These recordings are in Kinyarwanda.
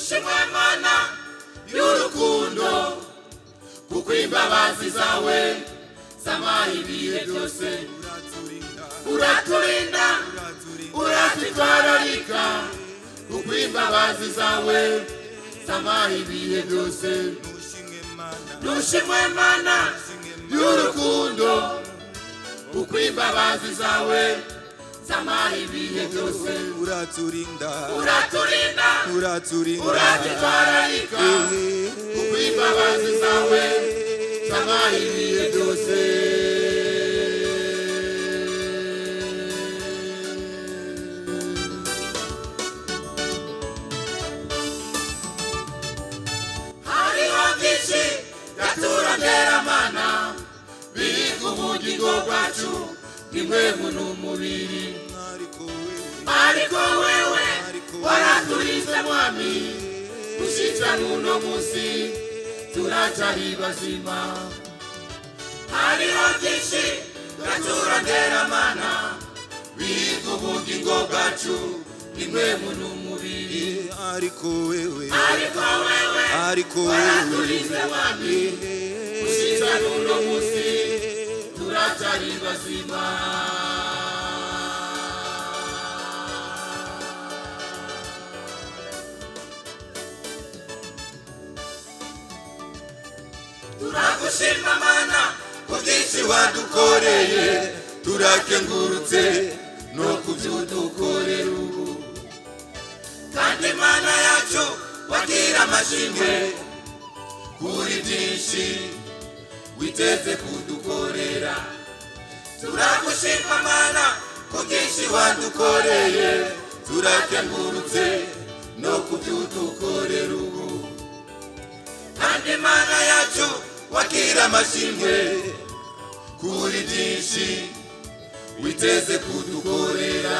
Nushimwe Mana y'urukundo kuko imbabazi zawe zamaye ibihe byose uraturinda uratitwararika kuko imbabazi zawe zamaye ibihe byose Nushimwe Mana y'urukundo kuko imbabazi zawe zamaye ibihe byose uraturinda uratitwararika kuko imbabazi zawe zamaye ibihe byose hariho byinshi yaturondera Mana biri ku bugingo bwacu nimwe n'umubiri ariko wewe waraturinze mwami gushitsa n'uno munsi turacari bazima hariho byinshi yaturondera Mana biri ku bugingo bwacu nimwe n'umubiri ariko wewe waraturinze mwami gushitsa n'uno munsi turacari bazima turagushima Mana kubwinshi wadukoreye turakengurutse no kubyudukorera ubu kandi Mana yacu wagira amashimwe kuri byinshi witeze kudukorera turagushima Mana kubwinshi wadukoreye turakengurutse no kubyudukorera ubu kandi Mana yacu wagira amashimwe kuri byinshi witeze kudukorera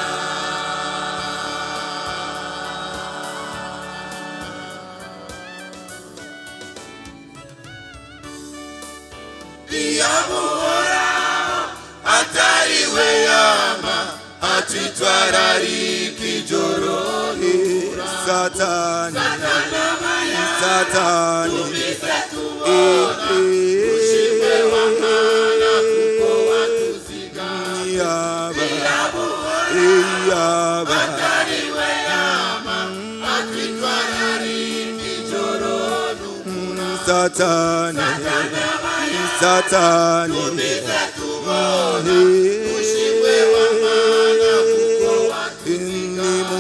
Iyamuhoraho atariwe yama atitwararika ijoro Satani ushimwe wa Mana kuko watuzigama Iyamuhoraho atariwe yama atitwararika ijoro Satani ushimwe wa Mana kuko watuzigama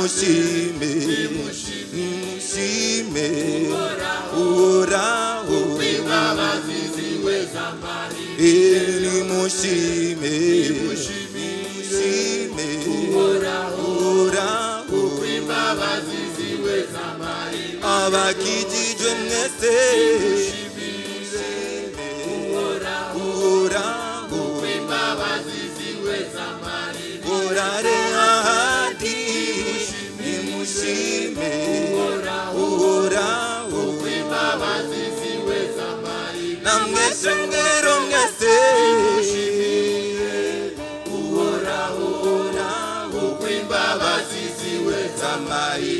Uhoraho imbabazi ziwe zamaye Uhoraho imbabazi ziwe zamaye abakijijwe mwese Uhoraho imbabazi ziwe zamaye orare ahadi nimushime Uhoraho imbabazi ziwe zamaye namwese ngero mwese Uhoraho imbabazi ziwe zamaye